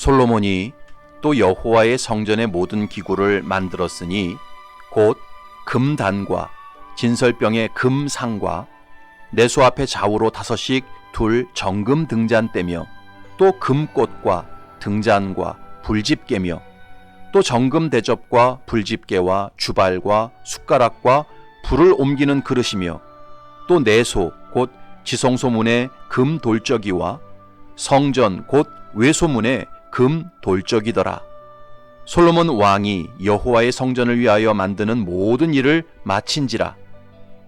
솔로몬이 또 여호와의 성전의 모든 기구를 만들었으니 곧 금단과 진설병의 금상과 내소 앞에 좌우로 5씩 둘 정금 등잔대며 또 금꽃과 등잔과 불집게며 또 정금 대접과 불집게와 주발과 숟가락과 불을 옮기는 그릇이며 또 내소 곧 지성소문의 금 돌적이와 성전 곧 외소문의 금 돌적이더라. 솔로몬 왕이 여호와의 성전을 위하여 만드는 모든 일을 마친지라.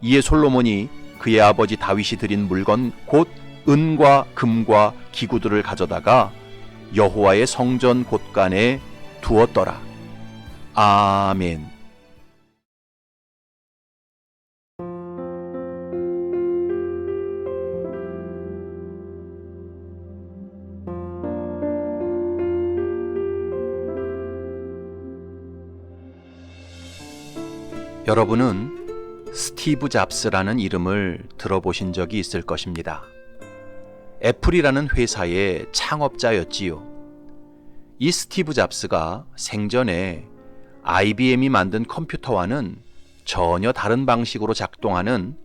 이에 솔로몬이 그의 아버지 다윗이 드린 물건 곧 은과 금과 기구들을 가져다가 여호와의 성전 곳간에 두었더라. 아멘. 여러분은 스티브 잡스라는 이름을 들어보신 적이 있을 것입니다. 애플이라는 회사의 창업자였지요. 이 스티브 잡스가 생전에 IBM이 만든 컴퓨터와는 전혀 다른 방식으로 작동하는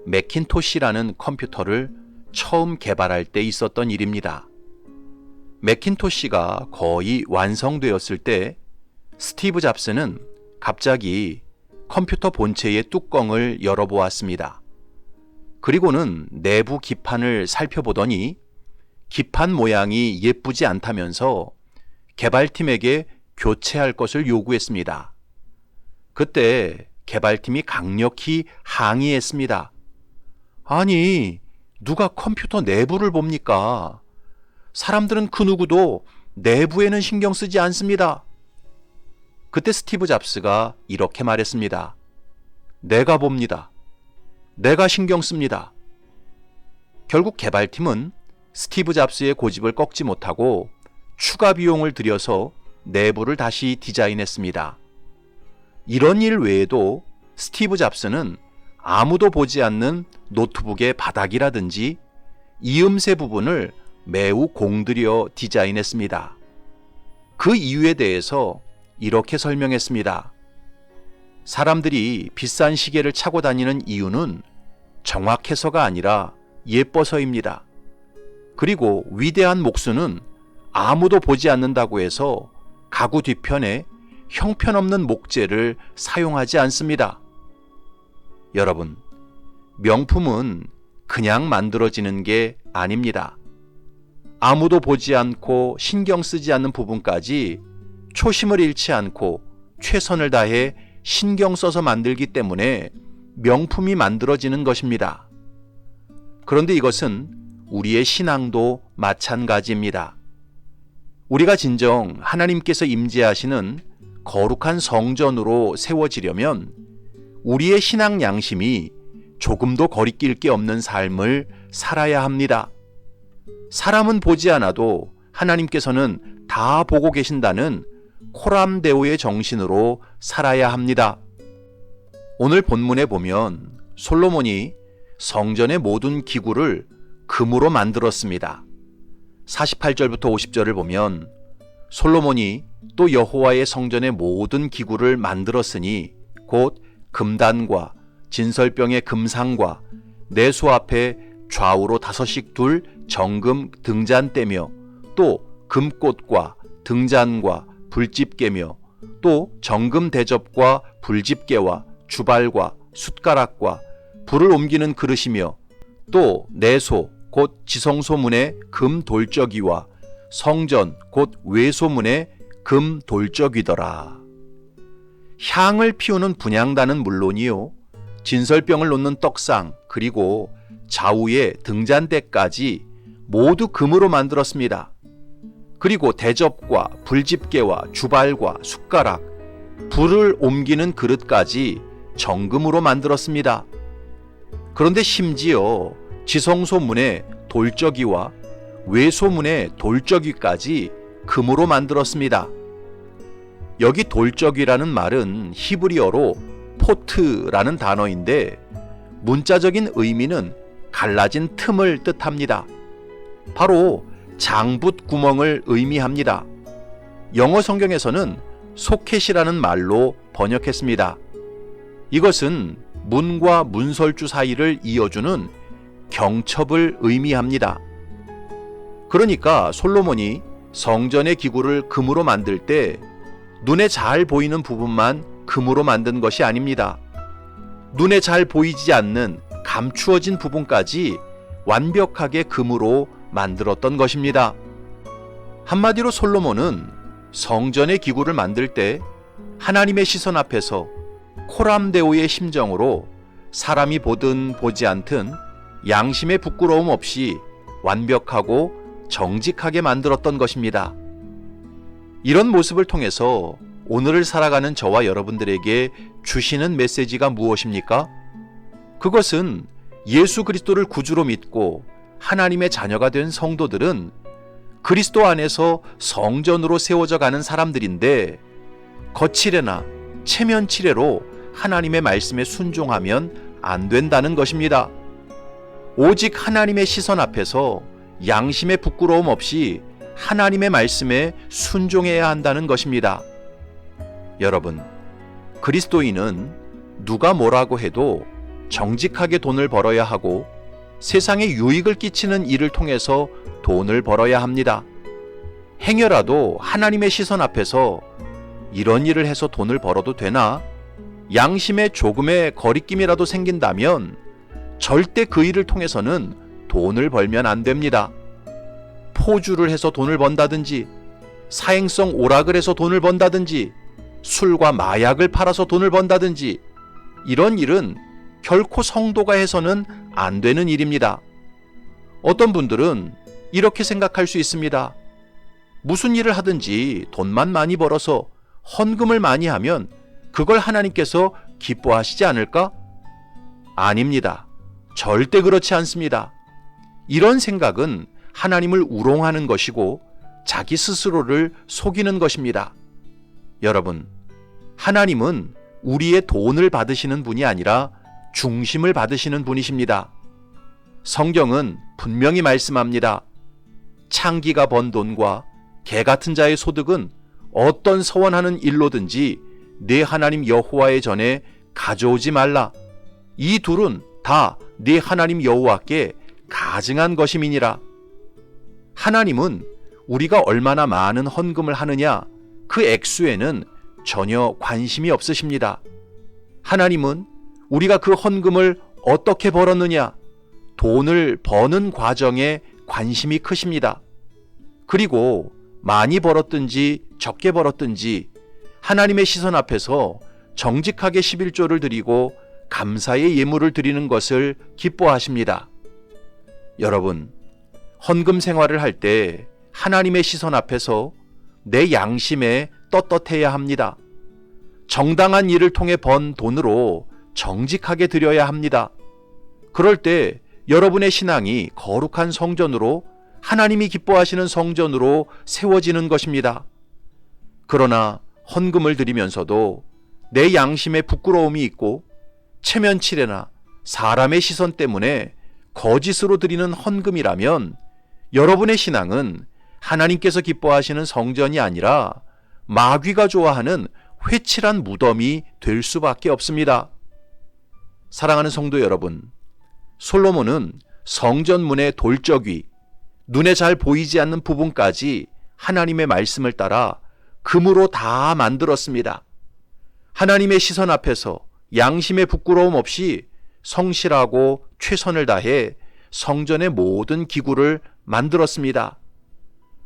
매킨토시라는 컴퓨터를 처음 개발할 때 있었던 일입니다. 매킨토시가 거의 완성되었을 때 스티브 잡스는 갑자기 컴퓨터 본체의 뚜껑을 열어보았습니다. 그리고는 내부 기판을 살펴보더니 기판 모양이 예쁘지 않다면서 개발팀에게 교체할 것을 요구했습니다. 그때 개발팀이 강력히 항의했습니다. 아니, 누가 컴퓨터 내부를 봅니까? 사람들은 그 누구도 내부에는 신경 쓰지 않습니다. 그때 스티브 잡스가 이렇게 말했습니다. 내가 봅니다. 내가 신경 씁니다. 결국 개발팀은 스티브 잡스의 고집을 꺾지 못하고 추가 비용을 들여서 내부를 다시 디자인했습니다. 이런 일 외에도 스티브 잡스는 아무도 보지 않는 노트북의 바닥이라든지 이음새 부분을 매우 공들여 디자인했습니다. 그 이유에 대해서 이렇게 설명했습니다. 사람들이 비싼 시계를 차고 다니는 이유는 정확해서가 아니라 예뻐서입니다. 그리고 위대한 목수는 아무도 보지 않는다고 해서 가구 뒤편에 형편없는 목재를 사용하지 않습니다. 여러분, 명품은 그냥 만들어지는 게 아닙니다. 아무도 보지 않고 신경 쓰지 않는 부분까지 초심을 잃지 않고 최선을 다해 신경 써서 만들기 때문에 명품이 만들어지는 것입니다. 그런데 이것은 우리의 신앙도 마찬가지입니다. 우리가 진정 하나님께서 임재하시는 거룩한 성전으로 세워지려면 우리의 신앙 양심이 조금도 거리낄 게 없는 삶을 살아야 합니다. 사람은 보지 않아도 하나님께서는 다 보고 계신다는 코람데오의 정신으로 살아야 합니다. 오늘 본문에 보면 솔로몬이 성전의 모든 기구를 금으로 만들었습니다. 48절부터 50절을 보면 솔로몬이 또 여호와의 성전의 모든 기구를 만들었으니 곧 금단과 진설병의 금상과 내소 앞에 좌우로 5씩 둘 정금 등잔대며 또 금꽃과 등잔과 불집게며 또 정금 대접과 불집게와 주발과 숟가락과 불을 옮기는 그릇이며 또 내소 곧 지성소문의 금 돌적이와 성전 곧 외소문의 금 돌적이더라. 향을 피우는 분향단은 물론이요 진설병을 놓는 떡상 그리고 좌우의 등잔대까지 모두 금으로 만들었습니다. 그리고 대접과 불집게와 주발과 숟가락, 불을 옮기는 그릇까지 정금으로 만들었습니다. 그런데 심지어 지성소문의 돌적이와 외소문의 돌적이까지 금으로 만들었습니다. 여기 돌적이라는 말은 히브리어로 포트라는 단어인데 문자적인 의미는 갈라진 틈을 뜻합니다. 바로 장붓 구멍을 의미합니다. 영어 성경에서는 소켓이라는 말로 번역했습니다. 이것은 문과 문설주 사이를 이어주는 경첩을 의미합니다. 그러니까 솔로몬이 성전의 기구를 금으로 만들 때 눈에 잘 보이는 부분만 금으로 만든 것이 아닙니다. 눈에 잘 보이지 않는 감추어진 부분까지 완벽하게 금으로 만들었던 것입니다. 한마디로 솔로몬은 성전의 기구를 만들 때 하나님의 시선 앞에서 코람데오의 심정으로 사람이 보든 보지 않든 양심의 부끄러움 없이 완벽하고 정직하게 만들었던 것입니다. 이런 모습을 통해서 오늘을 살아가는 저와 여러분들에게 주시는 메시지가 무엇입니까? 그것은 예수 그리스도를 구주로 믿고 하나님의 자녀가 된 성도들은 그리스도 안에서 성전으로 세워져 가는 사람들인데 거칠애나 체면치레로 하나님의 말씀에 순종하면 안 된다는 것입니다. 오직 하나님의 시선 앞에서 양심의 부끄러움 없이 하나님의 말씀에 순종해야 한다는 것입니다. 여러분, 그리스도인은 누가 뭐라고 해도 정직하게 돈을 벌어야 하고 세상에 유익을 끼치는 일을 통해서 돈을 벌어야 합니다. 행여라도 하나님의 시선 앞에서 이런 일을 해서 돈을 벌어도 되나? 양심에 조금의 거리낌이라도 생긴다면 절대 그 일을 통해서는 돈을 벌면 안 됩니다. 포주를 해서 돈을 번다든지, 사행성 오락을 해서 돈을 번다든지, 술과 마약을 팔아서 돈을 번다든지, 이런 일은 결코 성도가 해서는 안 되는 일입니다. 어떤 분들은 이렇게 생각할 수 있습니다. 무슨 일을 하든지 돈만 많이 벌어서 헌금을 많이 하면 그걸 하나님께서 기뻐하시지 않을까? 아닙니다. 절대 그렇지 않습니다. 이런 생각은 하나님을 우롱하는 것이고 자기 스스로를 속이는 것입니다. 여러분, 하나님은 우리의 돈을 받으시는 분이 아니라 중심을 받으시는 분이십니다. 성경은 분명히 말씀합니다. 창기가 번 돈과 개 같은 자의 소득은 어떤 서원하는 일로든지 네 하나님 여호와의 전에 가져오지 말라. 이 둘은 다 네 하나님 여호와께 가증한 것임이니라. 하나님은 우리가 얼마나 많은 헌금을 하느냐 그 액수에는 전혀 관심이 없으십니다. 하나님은 우리가 그 헌금을 어떻게 벌었느냐, 돈을 버는 과정에 관심이 크십니다. 그리고 많이 벌었든지 적게 벌었든지 하나님의 시선 앞에서 정직하게 11조를 드리고 감사의 예물을 드리는 것을 기뻐하십니다. 여러분, 헌금 생활을 할 때 하나님의 시선 앞에서 내 양심에 떳떳해야 합니다. 정당한 일을 통해 번 돈으로 정직하게 드려야 합니다. 그럴 때 여러분의 신앙이 거룩한 성전으로, 하나님이 기뻐하시는 성전으로 세워지는 것입니다. 그러나 헌금을 드리면서도 내 양심에 부끄러움이 있고 체면치레나 사람의 시선 때문에 거짓으로 드리는 헌금이라면 여러분의 신앙은 하나님께서 기뻐하시는 성전이 아니라 마귀가 좋아하는 회칠한 무덤이 될 수밖에 없습니다. 사랑하는 성도 여러분, 솔로몬은 성전문의 돌적 위, 눈에 잘 보이지 않는 부분까지 하나님의 말씀을 따라 금으로 다 만들었습니다. 하나님의 시선 앞에서 양심의 부끄러움 없이 성실하고 최선을 다해 성전의 모든 기구를 만들었습니다.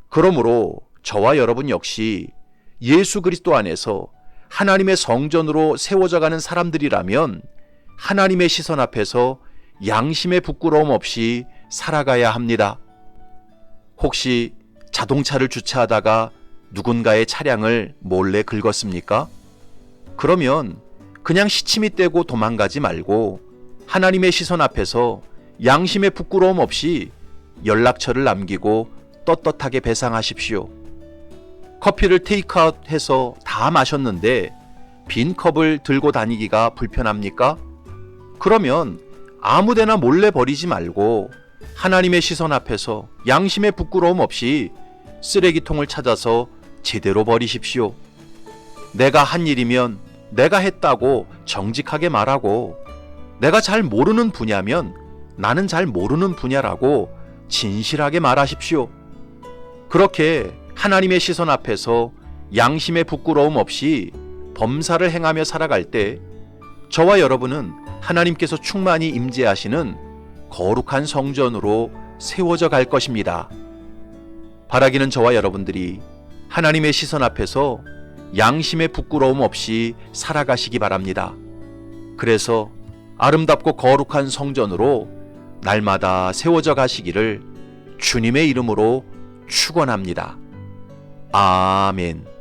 그러므로 저와 여러분 역시 예수 그리스도 안에서 하나님의 성전으로 세워져 가는 사람들이라면 하나님의 시선 앞에서 양심의 부끄러움 없이 살아가야 합니다. 혹시 자동차를 주차하다가 누군가의 차량을 몰래 긁었습니까? 그러면 그냥 시치미 떼고 도망가지 말고 하나님의 시선 앞에서 양심의 부끄러움 없이 연락처를 남기고 떳떳하게 배상하십시오. 커피를 테이크아웃해서 다 마셨는데 빈 컵을 들고 다니기가 불편합니까? 그러면 아무데나 몰래 버리지 말고 하나님의 시선 앞에서 양심의 부끄러움 없이 쓰레기통을 찾아서 제대로 버리십시오. 내가 한 일이면 내가 했다고 정직하게 말하고, 내가 잘 모르는 분야면 나는 잘 모르는 분야라고 진실하게 말하십시오. 그렇게 하나님의 시선 앞에서 양심의 부끄러움 없이 범사를 행하며 살아갈 때 저와 여러분은 하나님께서 충만히 임재하시는 거룩한 성전으로 세워져 갈 것입니다. 바라기는 저와 여러분들이 하나님의 시선 앞에서 양심의 부끄러움 없이 살아가시기 바랍니다. 그래서 아름답고 거룩한 성전으로 날마다 세워져 가시기를 주님의 이름으로 축원합니다. 아멘.